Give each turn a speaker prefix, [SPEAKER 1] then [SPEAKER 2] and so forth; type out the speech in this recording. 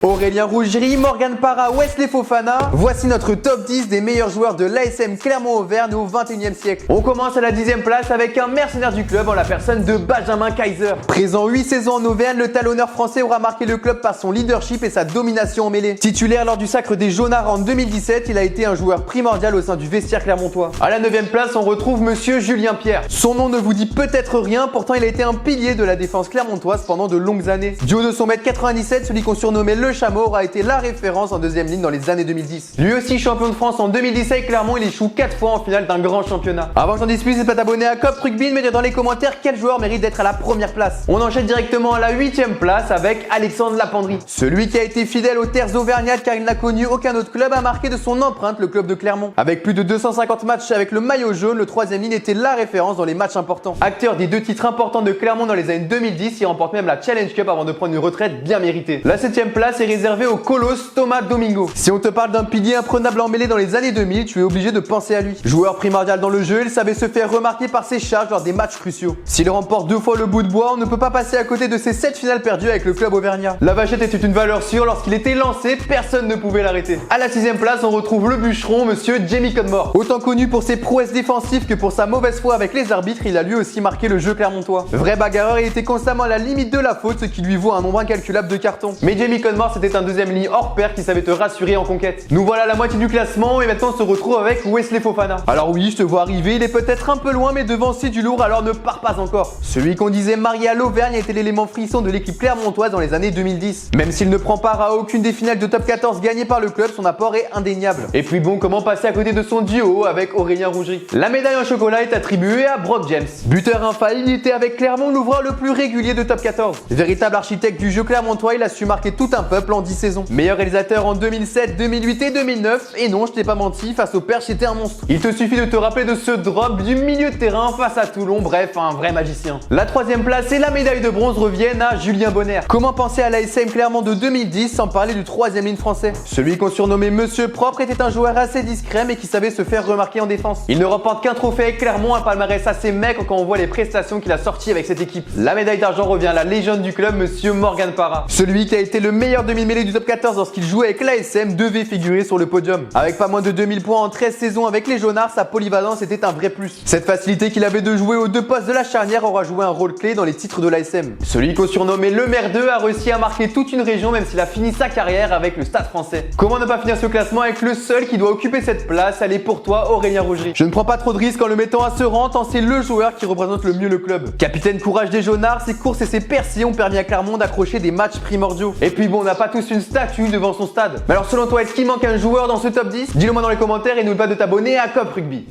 [SPEAKER 1] Aurélien Rougerie, Morgan Parra, Wesley Fofana, voici notre top 10 des meilleurs joueurs de l'ASM Clermont-Auvergne au 21e siècle. On commence à la 10e place avec un mercenaire du club en la personne de Benjamin Kaiser. Présent 8 saisons en Auvergne, le talonneur français aura marqué le club par son leadership et sa domination en mêlée. Titulaire lors du sacre des Jaunards en 2017, il a été un joueur primordial au sein du vestiaire clermontois. À la 9e place, on retrouve monsieur Julien Pierre. Son nom ne vous dit peut-être rien, pourtant il a été un pilier de la défense clermontoise pendant de longues années. Du haut de son mètre 97, celui qu'on surnommait le Chameau aura été la référence en deuxième ligne dans les années 2010. Lui aussi champion de France en 2010 avec Clermont, il échoue 4 fois en finale d'un grand championnat. Avant que j'en dise plus, n'hésitez pas à t'abonner à Cop Rugby, mais dire dans les commentaires quel joueur mérite d'être à la première place. On enchaîne directement à la 8e place avec Alexandre Lapendry. Celui qui a été fidèle aux terres auvergnates car il n'a connu aucun autre club a marqué de son empreinte le club de Clermont. Avec plus de 250 matchs avec le maillot jaune, le 3e ligne était la référence dans les matchs importants. Acteur des 2 titres importants de Clermont dans les années 2010, il remporte même la Challenge Cup avant de prendre une retraite bien méritée. La 7e place est réservée au colosse Thomas Domingo. Si on te parle d'un pilier imprenable en mêlée dans les années 2000, tu es obligé de penser à lui. Joueur primordial dans le jeu, il savait se faire remarquer par ses charges lors des matchs cruciaux. S'il remporte 2 fois le bout de bois, on ne peut pas passer à côté de ses 7 finales perdues avec le club auvergnat. La Vachette était une valeur sûre, lorsqu'il était lancé, personne ne pouvait l'arrêter. À la 6e place, on retrouve le bûcheron, monsieur Jamie Codmore. Autant connu pour ses prouesses défensives que pour sa mauvaise foi avec les arbitres, il a lui aussi marqué le jeu clermontois. Vrai bagarreur, il était constamment à la limite de la faute, ce qui lui vaut un nombre incalculable de cartons. Mais Jamie Codmore, c'était un deuxième ligne hors pair qui savait te rassurer en conquête. Nous voilà à la moitié du classement et maintenant on se retrouve avec Wesley Fofana. Alors oui, je te vois arriver, il est peut-être un peu loin mais devant c'est du lourd, alors ne pars pas encore. Celui qu'on disait marié à l'Auvergne était l'élément frisson de l'équipe clermontoise dans les années 2010. Même s'il ne prend part à aucune des finales de top 14 gagnées par le club, son apport est indéniable. Et puis bon, comment passer à côté de son duo avec Aurélien Rougerie? La médaille en chocolat est attribuée à Brock James. Buteur infaillible, il était avec Clermont l'ouvreur le plus régulier de top 14. Véritable architecte du jeu clermontois, il a su marquer tout un peuple en 10 saisons. Meilleur réalisateur en 2007, 2008 et 2009, et non, je t'ai pas menti, face au Perche, c'était un monstre. Il te suffit de te rappeler de ce drop du milieu de terrain face à Toulon, bref, un vrai magicien. La 3e place et la médaille de bronze reviennent à Julien Bonner. Comment penser à l'ASM Clermont de 2010 sans parler du 3e ligne français? Celui qu'on surnommait Monsieur Propre était un joueur assez discret mais qui savait se faire remarquer en défense. Il ne remporte qu'un trophée avec Clermont, un palmarès assez maigre quand on voit les prestations qu'il a sorties avec cette équipe. La médaille d'argent revient à la légende du club, Monsieur Morgan Parra. Celui qui a été le meilleur demi-mêlée du top 14 lorsqu'il jouait avec l'ASM devait figurer sur le podium. Avec pas moins de 2000 points en 13 saisons avec les Jaunards, sa polyvalence était un vrai plus. Cette facilité qu'il avait de jouer aux 2 postes de la charnière aura joué un rôle clé dans les titres de l'ASM. Celui qu'on surnommait le merdeux a réussi à marquer toute une région même s'il a fini sa carrière avec le Stade français. Comment ne pas finir ce classement avec le seul qui doit occuper cette place? Elle est pour toi, Aurélien Rougerie. Je ne prends pas trop de risques en le mettant à ce rang tant c'est le joueur qui représente le mieux le club. Capitaine courage des Jaunards, ses courses et ses percées ont permis à Clermont d'accrocher des matchs primordiaux. Et puis bon, on n'a pas tous une statue devant son stade. Mais alors selon toi, est-ce qu'il manque un joueur dans ce top 10? Dis-le moi dans les commentaires et n'oublie pas de t'abonner à Cop Rugby.